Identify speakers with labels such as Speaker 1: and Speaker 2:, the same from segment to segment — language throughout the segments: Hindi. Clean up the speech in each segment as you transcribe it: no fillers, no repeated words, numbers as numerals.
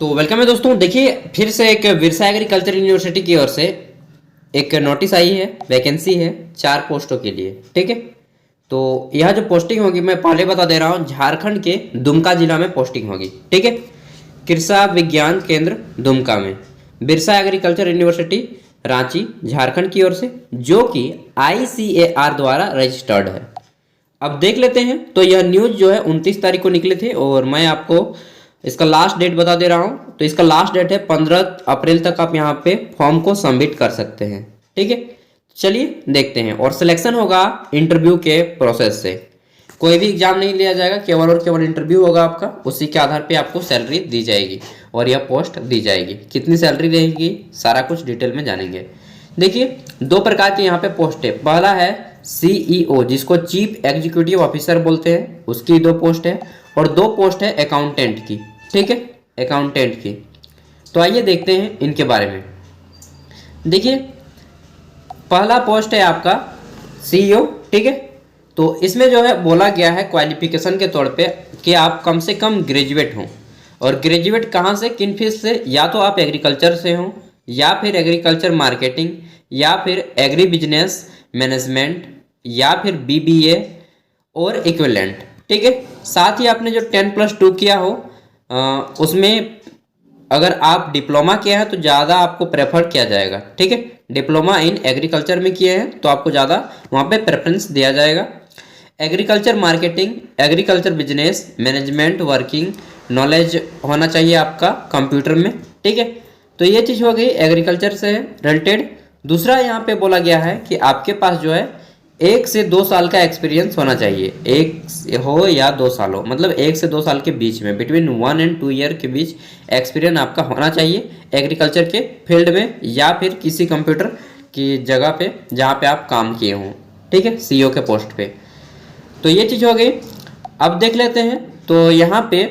Speaker 1: तो वेलकम है दोस्तों। देखिए फिर से एक विरसा एग्रीकल्चर यूनिवर्सिटी की ओर से एक नोटिस आई है, वैकेंसी है 4 पोस्टों के लिए। ठीक है, तो यह जो पोस्टिंग होगी मैं पहले बता दे रहा हूँ, झारखंड के दुमका जिला में पोस्टिंग होगी। ठीक है, कृषि विज्ञान केंद्र दुमका में बिरसा एग्रीकल्चर यूनिवर्सिटी रांची झारखंड की ओर से, जो कि ICAR द्वारा रजिस्टर्ड है। अब देख लेते हैं। तो यह न्यूज़ जो है 29 तारीख को निकले थे और मैं आपको इसका लास्ट डेट बता दे रहा हूँ। तो इसका लास्ट डेट है 15 अप्रैल तक आप यहाँ पे फॉर्म को सबमिट कर सकते हैं। ठीक है, चलिए देखते हैं। और सिलेक्शन होगा इंटरव्यू के प्रोसेस से, कोई भी एग्जाम नहीं लिया जाएगा, केवल और केवल इंटरव्यू होगा आपका। उसी के आधार पे आपको सैलरी दी जाएगी और यह पोस्ट दी जाएगी। कितनी सैलरी रहेगी सारा कुछ डिटेल में जानेंगे। देखिए 2 प्रकार की यहाँ पे पोस्ट है। पहला है CEO जिसको चीफ एग्जीक्यूटिव ऑफिसर बोलते हैं, उसकी 2 पोस्ट है। और 2 पोस्ट है अकाउंटेंट की। ठीक है, अकाउंटेंट की। तो आइए देखते हैं इनके बारे में। देखिए पहला पोस्ट है आपका CEO। ठीक है, तो इसमें जो है बोला गया है क्वालिफिकेशन के तौर पे कि आप कम से कम ग्रेजुएट हों। और ग्रेजुएट कहाँ से, किन फील्ड से? या तो आप एग्रीकल्चर से हों, या फिर एग्रीकल्चर मार्केटिंग, या फिर एग्री बिजनेस मैनेजमेंट, या फिर BBA और इक्विवेलेंट। ठीक है, साथ ही आपने जो 10+2 किया हो उसमें अगर आप डिप्लोमा किया है तो ज़्यादा आपको प्रेफर किया जाएगा। ठीक है, डिप्लोमा इन एग्रीकल्चर में किए हैं तो आपको ज़्यादा वहाँ पे प्रेफरेंस दिया जाएगा। Agriculture marketing, agriculture business management, working knowledge होना चाहिए आपका कंप्यूटर में। ठीक है, तो ये चीज़ हो गई एग्रीकल्चर से रिलेटेड। दूसरा यहाँ पे बोला गया है कि आपके पास जो है 1 से 2 साल का एक्सपीरियंस होना चाहिए। 1 हो या 2 साल हो, मतलब 1 से 2 साल के बीच में, बिटवीन 1 and 2 ईयर के बीच एक्सपीरियंस आपका होना चाहिए एग्रीकल्चर के फील्ड में, या फिर किसी कंप्यूटर की जगह पे जहाँ पे आप काम किए हों। ठीक है, CEO के पोस्ट पे। तो ये चीज़ हो गई। अब देख लेते हैं। तो यहाँ पे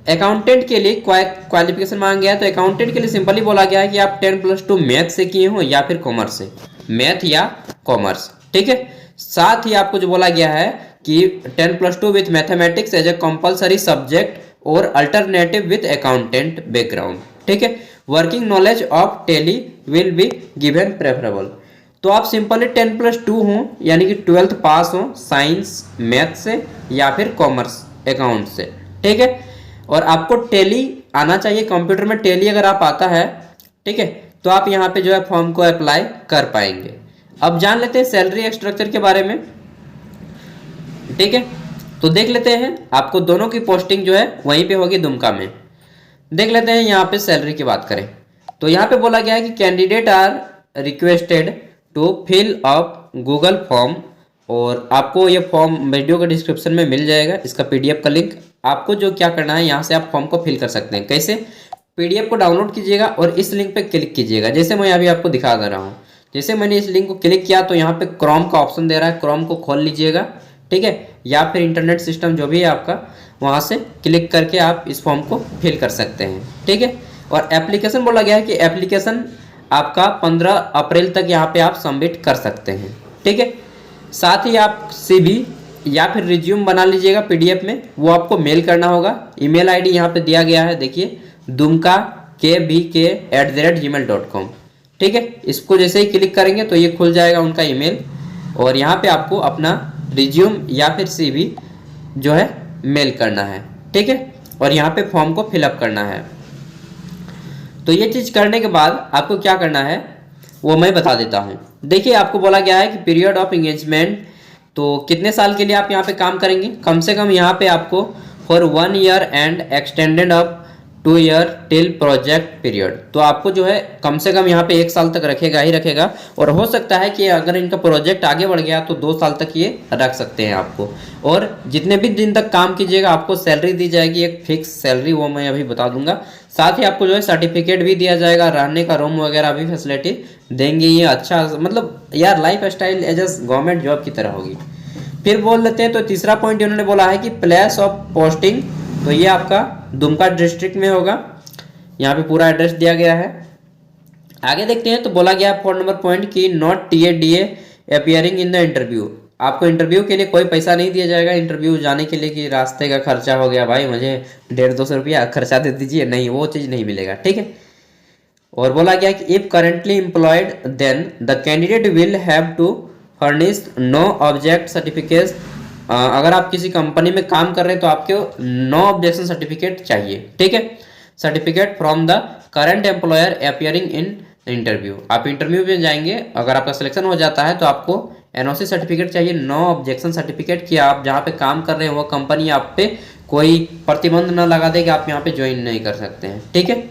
Speaker 1: अकाउंटेंट के लिए क्वालिफिकेशन मांगा गया है। तो अकाउंटेंट के लिए सिंपली बोला गया है कि आप 10+2 मैथ से किए हो या फिर कॉमर्स से, मैथ या कॉमर्स। ठीक है, साथ ही आपको जो बोला गया है कि 10+2 with mathematics as a compulsory subject और अल्टरनेटिव विथ अकाउंटेंट बैकग्राउंड। ठीक है, working knowledge of Tally will be given preferable. तो आप सिंपली 10+2 हों, यानी कि 12th पास हो साइंस मैथ से या फिर कॉमर्स अकाउंट से। ठीक है, और आपको टेली आना चाहिए, कंप्यूटर में टेली अगर आप आता है, ठीक है, तो आप यहाँ पे जो है फॉर्म को अप्लाई कर पाएंगे। अब जान लेते हैं सैलरी स्ट्रक्चर के बारे में। ठीक है, तो देख लेते हैं। आपको दोनों की पोस्टिंग जो है वहीं पे होगी दुमका में। देख लेते हैं यहाँ पे सैलरी की बात करें तो यहाँ पे बोला गया है कि candidate are requested to fill up Google form. और आपको ये फॉर्म वीडियो के डिस्क्रिप्शन में मिल जाएगा, इसका PDF का लिंक। आपको जो क्या करना है, यहाँ से आप फॉर्म को फिल कर सकते हैं। कैसे? PDF को डाउनलोड कीजिएगा और इस लिंक पे क्लिक कीजिएगा, जैसे मैं अभी आपको दिखा दे रहा हूँ। जैसे मैंने इस लिंक को क्लिक किया तो यहाँ पे क्रोम का ऑप्शन दे रहा है, क्रोम को खोल लीजिएगा। ठीक है, या फिर इंटरनेट सिस्टम जो भी है आपका, वहाँ से क्लिक करके आप इस फॉर्म को फिल कर सकते हैं। ठीक है, और एप्लीकेशन बोला गया है कि एप्लीकेशन आपका 15 अप्रैल तक यहाँ पे आप सबमिट कर सकते हैं। ठीक है, साथ ही आप CV या फिर रिज्यूम बना लीजिएगा PDF में, वो आपको मेल करना होगा। email ID यहाँ पे दिया गया है, देखिए dumka@gmail.com। ठीक है, इसको जैसे ही क्लिक करेंगे तो ये खुल जाएगा उनका ईमेल, और यहाँ पे आपको अपना रिज्यूम या फिर CV जो है मेल करना है। ठीक है, और यहाँ पे फॉर्म को फिलअप करना है। तो ये चीज़ करने के बाद आपको क्या करना है वो मैं बता देता हूँ। देखिए आपको बोला गया है कि पीरियड ऑफ एंगेजमेंट, तो कितने साल के लिए आप यहाँ पे काम करेंगे। कम से कम यहाँ पे आपको for 1 year and extended up 2 year till project period. तो आपको जो है कम से कम यहाँ पे 1 साल तक रखेगा ही रखेगा, और हो सकता है कि अगर इनका प्रोजेक्ट आगे बढ़ गया तो 2 साल तक ये रख सकते हैं आपको। और जितने भी दिन तक काम कीजिएगा आपको सैलरी दी जाएगी, एक फिक्स सैलरी, वो मैं अभी बता दूंगा। साथ ही आपको जो है सर्टिफिकेट भी दिया जाएगा, रहने का रूम वगैरह भी फैसिलिटी देंगे। ये अच्छा, मतलब यार life style as government job की तरह होगी। फिर बोल लेते हैं। तो तीसरा पॉइंट इन्होंने बोला है कि प्लेस ऑफ पोस्टिंग, तो ये आपका दुमका डिस्ट्रिक्ट में होगा। यहाँ पे पूरा एड्रेस दिया गया है। आगे देखते हैं। तो बोला गया 4 नंबर पॉइंट की not TADA appearing in the interview. आपको इंटरव्यू के लिए कोई पैसा नहीं दिया जाएगा इंटरव्यू जाने के लिए कि रास्ते का खर्चा हो गया भाई मुझे 150-200 रुपया खर्चा दे दीजिए, नहीं वो चीज़ नहीं मिलेगा, ठीक है। और बोला गया कि if currently employed then the candidate will have to furnish no objection certificate. अगर आप किसी कंपनी में काम कर रहे हैं तो आपको नो ऑब्जेक्शन सर्टिफिकेट चाहिए, ठीक है। Certificate from the current employer appearing in interview. आप इंटरव्यू में जाएंगे, अगर आपका सिलेक्शन हो जाता है तो आपको एनओसी सर्टिफिकेट चाहिए, नो ऑब्जेक्शन सर्टिफिकेट, कि आप जहाँ पे काम कर रहे हैं वो कंपनी आप पे कोई प्रतिबंध न लगा दे कि आप यहाँ पे ज्वाइन नहीं कर सकते हैं, ठीक है।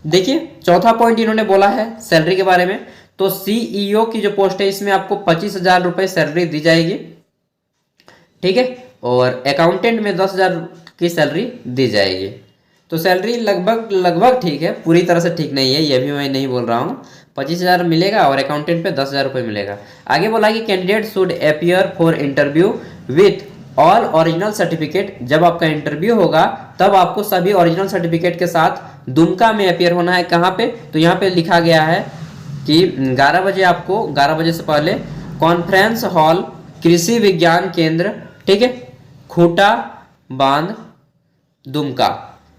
Speaker 1: देखिए चौथा पॉइंट इन्होंने बोला है सैलरी के बारे में। तो सीईओ की जो पोस्ट है इसमें आपको 25,000 रुपये सैलरी दी जाएगी, ठीक है। और अकाउंटेंट में 10,000 की सैलरी दी जाएगी। तो सैलरी लगभग ठीक है, पूरी तरह से ठीक नहीं है, ये भी मैं नहीं बोल रहा हूँ। 25,000 मिलेगा और अकाउंटेंट पे 10,000 रुपये मिलेगा। आगे बोला कि candidate should appear for interview with all original certificate. जब आपका इंटरव्यू होगा तब आपको सभी ओरिजिनल सर्टिफिकेट के साथ दुमका में अपियर होना है। कहाँ पे? तो यहाँ पे लिखा गया है कि 11 बजे, आपको 11 बजे से पहले कॉन्फ्रेंस हॉल कृषि विज्ञान केंद्र, ठीक है, खूंटा बांध दुमका,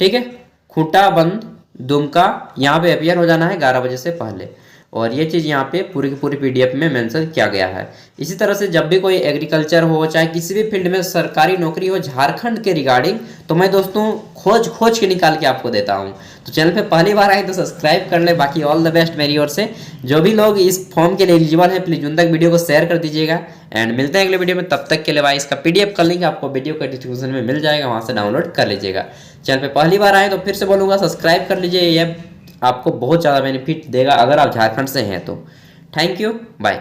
Speaker 1: ठीक है, खूंटा बंद दुमका, यहाँ पे अपियर हो जाना है 11 बजे से पहले। और ये चीज़ यहाँ पे पूरी की पूरी पीडीएफ में मेंशन किया गया है। इसी तरह से जब भी कोई एग्रीकल्चर हो, चाहे किसी भी फील्ड में सरकारी नौकरी हो झारखंड के रिगार्डिंग, तो मैं दोस्तों खोज के निकाल के आपको देता हूँ। तो चैनल पे पहली बार आए तो सब्सक्राइब कर ले। बाकी ऑल द बेस्ट मेरी ओर से। जो भी लोग इस फॉर्म के लिए एलिजिबल है प्लीज़ उन तक वीडियो को शेयर कर दीजिएगा। एंड मिलते हैं अगले वीडियो में, तब तक के लिए भाई इसका पीडीएफ का लिंक आपको वीडियो के डिस्क्रिप्शन में मिल जाएगा, वहाँ से डाउनलोड कर लीजिएगा। चैनल पे पहली बार आए तो फिर से बोलूँगा सब्सक्राइब कर लीजिए, ये आपको बहुत ज़्यादा बेनिफिट देगा अगर आप झारखंड से हैं तो। Thank you, bye.